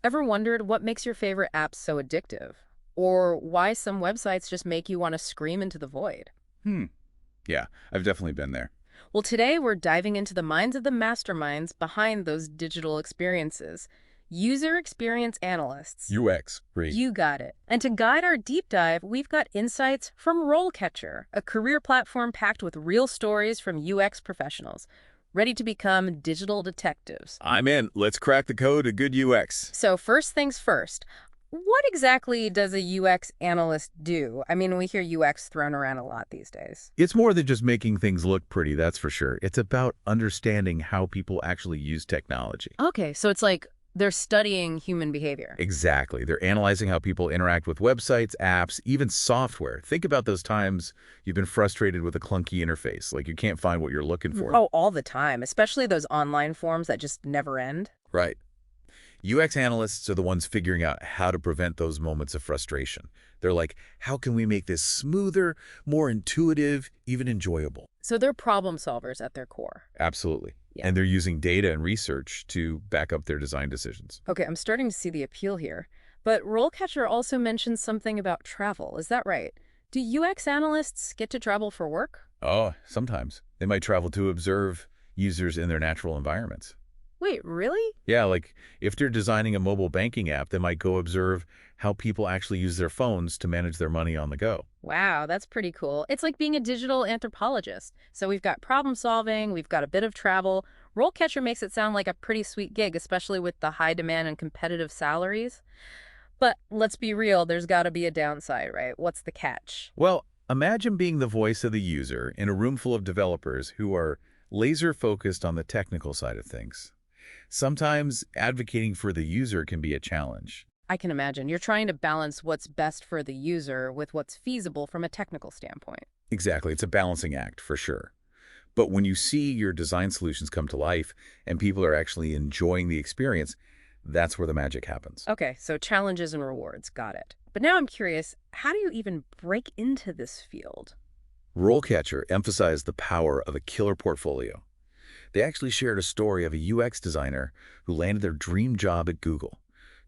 Ever wondered what makes your favorite apps so addictive? Or why some websites just make you want to scream into the void? Hmm. Yeah, I've definitely been there. Well, today we're diving into the minds of the masterminds behind those digital experiences. User Experience Analysts. UX. Great. You got it. And to guide our deep dive, we've got insights from RoleCatcher, a career platform packed with real stories from UX professionals, ready to become digital detectives. I'm in. Let's crack the code of good UX. So first things first, what exactly does a UX analyst do? I mean, we hear UX thrown around a lot these days. It's more than just making things look pretty, that's for sure. It's about understanding how people actually use technology. Okay, so it's like they're studying human behavior. Exactly. They're analyzing how people interact with websites, apps, even software. Think about those times you've been frustrated with a clunky interface, like you can't find what you're looking for. Oh, all the time, especially those online forms that just never end. Right. UX analysts are the ones figuring out how to prevent those moments of frustration. They're like, how can we make this smoother, more intuitive, even enjoyable? So they're problem solvers at their core. Absolutely. Yeah. And they're using data and research to back up their design decisions. Okay, I'm starting to see the appeal here. But RoleCatcher also mentions something about travel. Is that right? Do UX analysts get to travel for work? Oh, sometimes. They might travel to observe users in their natural environments. Wait, really? Yeah, like if they're designing a mobile banking app, they might go observe how people actually use their phones to manage their money on the go. Wow, that's pretty cool. It's like being a digital anthropologist. So we've got problem solving, we've got a bit of travel. RoleCatcher makes it sound like a pretty sweet gig, especially with the high demand and competitive salaries. But let's be real, there's got to be a downside, right? What's the catch? Well, imagine being the voice of the user in a room full of developers who are laser focused on the technical side of things. Sometimes advocating for the user can be a challenge. I can imagine. You're trying to balance what's best for the user with what's feasible from a technical standpoint. Exactly, it's a balancing act for sure. But when you see your design solutions come to life and people are actually enjoying the experience, that's where the magic happens. Okay, so challenges and rewards. Got it. But now I'm curious, how do you even break into this field? RoleCatcher emphasized the power of a killer portfolio. They actually shared a story of a UX designer who landed their dream job at Google,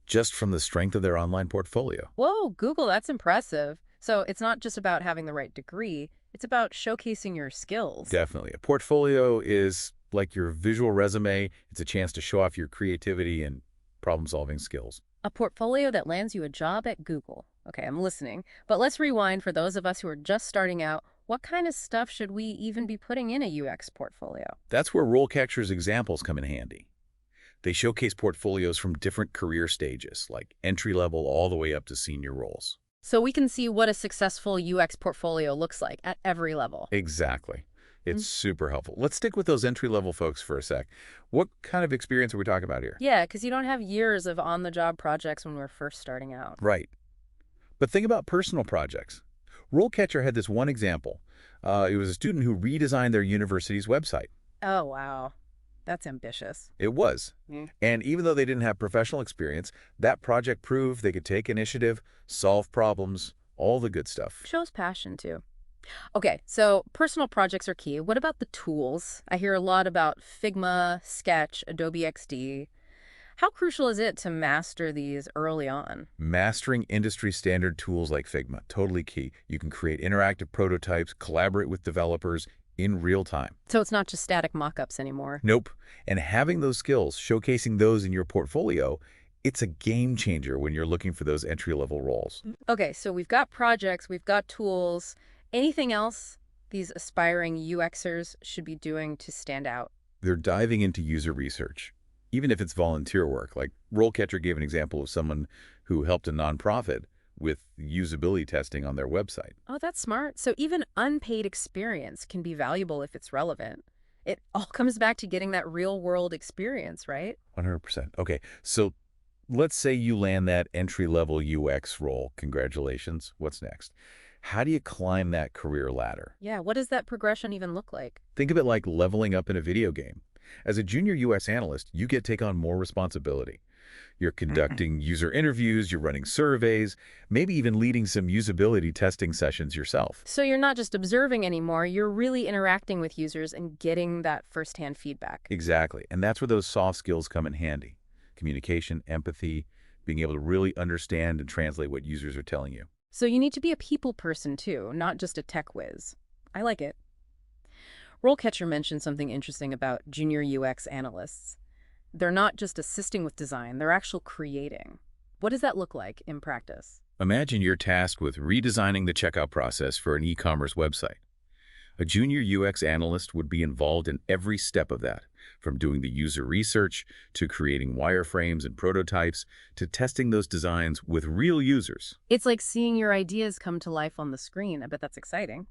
just from the strength of their online portfolio. Whoa, Google, that's impressive. So it's not just about having the right degree, it's about showcasing your skills. Definitely. A portfolio is like your visual resume. It's a chance to show off your creativity and problem-solving skills. A portfolio that lands you a job at Google. Okay, I'm listening. But let's rewind for those of us who are just starting out. What kind of stuff should we even be putting in a UX portfolio? That's where RoleCatcher's examples come in handy. They showcase portfolios from different career stages, like entry-level all the way up to senior roles. So we can see what a successful UX portfolio looks like at every level. Exactly. It's super helpful. Let's stick with those entry-level folks for a sec. What kind of experience are we talking about here? Yeah, because you don't have years of on-the-job projects when we're first starting out. Right. But think about personal projects. RoleCatcher had this one example. It was a student who redesigned their university's website. Oh, wow. That's ambitious. It was. Mm. And even though they didn't have professional experience, that project proved they could take initiative, solve problems, all the good stuff. Shows passion, too. Okay, so personal projects are key. What about the tools? I hear a lot about Figma, Sketch, Adobe XD. How crucial is it to master these early on? Mastering industry standard tools like Figma, totally key. You can create interactive prototypes, collaborate with developers in real time. So it's not just static mock-ups anymore. Nope. And having those skills, showcasing those in your portfolio, it's a game changer when you're looking for those entry-level roles. Okay, so we've got projects, we've got tools. Anything else these aspiring UXers should be doing to stand out? They're diving into user research, even if it's volunteer work. Like RoleCatcher gave an example of someone who helped a nonprofit with usability testing on their website. Oh, that's smart. So even unpaid experience can be valuable if it's relevant. It all comes back to getting that real-world experience, right? 100%. Okay, so let's say you land that entry-level UX role. Congratulations. What's next? How do you climb that career ladder? Yeah, what does that progression even look like? Think of it like leveling up in a video game. As a junior UX analyst, you get to take on more responsibility. You're conducting user interviews, you're running surveys, maybe even leading some usability testing sessions yourself. So you're not just observing anymore, you're really interacting with users and getting that firsthand feedback. Exactly. And that's where those soft skills come in handy. Communication, empathy, being able to really understand and translate what users are telling you. So you need to be a people person too, not just a tech whiz. I like it. RoleCatcher mentioned something interesting about junior UX analysts. They're not just assisting with design, they're actual creating. What does that look like in practice? Imagine you're tasked with redesigning the checkout process for an e-commerce website. A junior UX analyst would be involved in every step of that, from doing the user research to creating wireframes and prototypes to testing those designs with real users. It's like seeing your ideas come to life on the screen. I bet that's exciting.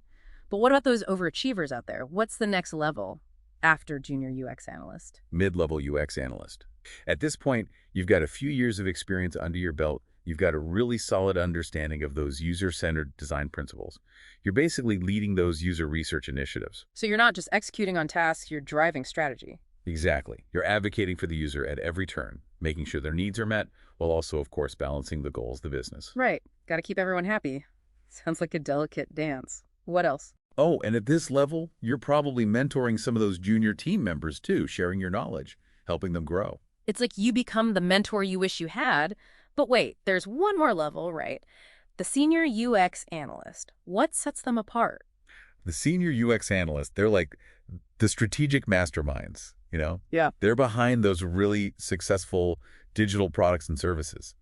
But what about those overachievers out there? What's the next level after junior UX analyst? Mid-level UX analyst. At this point, you've got a few years of experience under your belt. You've got a really solid understanding of those user-centered design principles. You're basically leading those user research initiatives. So you're not just executing on tasks, you're driving strategy. Exactly. You're advocating for the user at every turn, making sure their needs are met, while also, of course, balancing the goals of the business. Right. Got to keep everyone happy. Sounds like a delicate dance. What else? Oh, and at this level, you're probably mentoring some of those junior team members too, sharing your knowledge, helping them grow. It's like you become the mentor you wish you had. But wait, there's one more level, right? The senior UX analyst. What sets them apart? The senior UX analysts, they're like the strategic masterminds, you know? Yeah. They're behind those really successful digital products and services.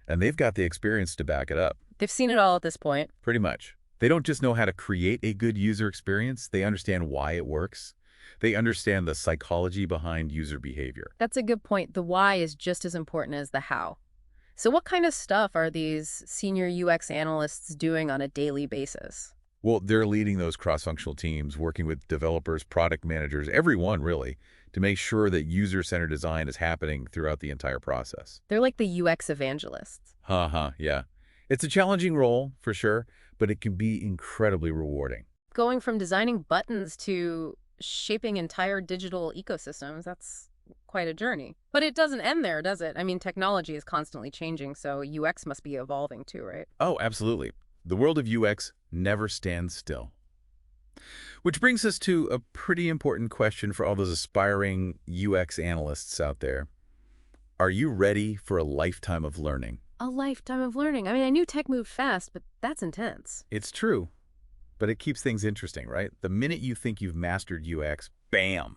And they've got the experience to back it up. They've seen it all at this point. Pretty much. They don't just know how to create a good user experience, they understand why it works. They understand the psychology behind user behavior. That's a good point. The why is just as important as the how. So what kind of stuff are these senior UX analysts doing on a daily basis? Well, they're leading those cross-functional teams, working with developers, product managers, everyone really, to make sure that user-centered design is happening throughout the entire process. They're like the UX evangelists. Yeah. It's a challenging role, for sure, but it can be incredibly rewarding. Going from designing buttons to shaping entire digital ecosystems, that's quite a journey. But it doesn't end there, does it? I mean, technology is constantly changing, so UX must be evolving too, right? Oh, absolutely. The world of UX never stands still. Which brings us to a pretty important question for all those aspiring UX analysts out there. Are you ready for a lifetime of learning? A lifetime of learning. I mean, I knew tech moved fast, but that's intense. It's true, but it keeps things interesting, right? The minute you think you've mastered UX, bam,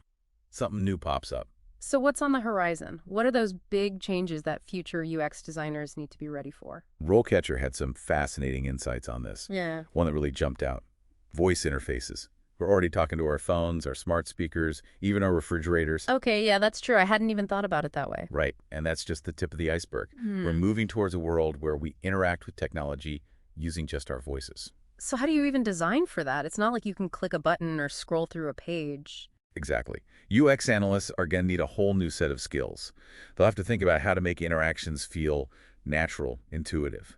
something new pops up. So what's on the horizon? What are those big changes that future UX designers need to be ready for? RoleCatcher had some fascinating insights on this. Yeah. One that really jumped out. Voice interfaces. We're already talking to our phones, our smart speakers, even our refrigerators. Okay, yeah, that's true. I hadn't even thought about it that way. Right, and that's just the tip of the iceberg. We're moving towards a world where we interact with technology using just our voices. So how do you even design for that? It's not like you can click a button or scroll through a page. Exactly. UX analysts are going to need a whole new set of skills. They'll have to think about how to make interactions feel natural, intuitive,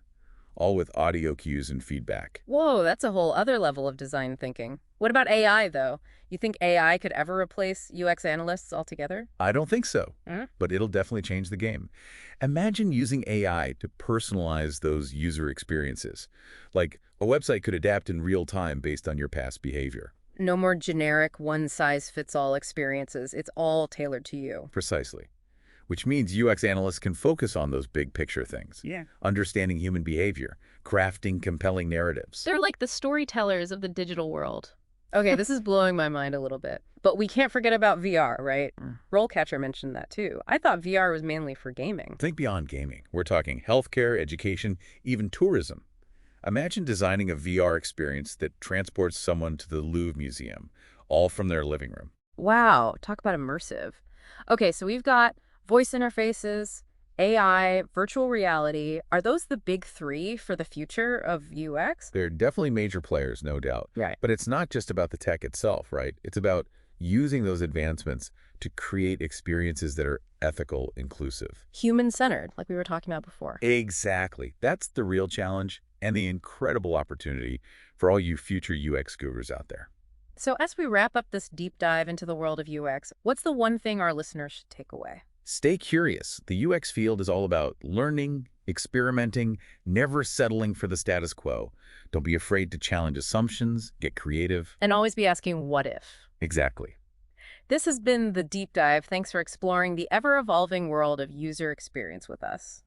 all with audio cues and feedback. Whoa, that's a whole other level of design thinking. What about AI, though? You think AI could ever replace UX analysts altogether? I don't think so, but it'll definitely change the game. Imagine using AI to personalize those user experiences. Like, a website could adapt in real time based on your past behavior. No more generic one-size-fits-all experiences. It's all tailored to you. Precisely. Which means UX analysts can focus on those big picture things. Yeah. Understanding human behavior, crafting compelling narratives. They're like the storytellers of the digital world. Okay, this is blowing my mind a little bit. But we can't forget about VR, right? RoleCatcher mentioned that too. I thought VR was mainly for gaming. Think beyond gaming. We're talking healthcare, education, even tourism. Imagine designing a VR experience that transports someone to the Louvre Museum, all from their living room. Wow, talk about immersive. Okay, so we've got voice interfaces, AI, virtual reality. Are those the big three for the future of UX? They're definitely major players, no doubt. Right. But it's not just about the tech itself, right? It's about using those advancements to create experiences that are ethical, inclusive. Human-centered, like we were talking about before. Exactly. That's the real challenge and the incredible opportunity for all you future UX gurus out there. So as we wrap up this deep dive into the world of UX, what's the one thing our listeners should take away? Stay curious. The UX field is all about learning, experimenting, never settling for the status quo. Don't be afraid to challenge assumptions, get creative. And always be asking, what if? Exactly. This has been The Deep Dive. Thanks for exploring the ever-evolving world of user experience with us.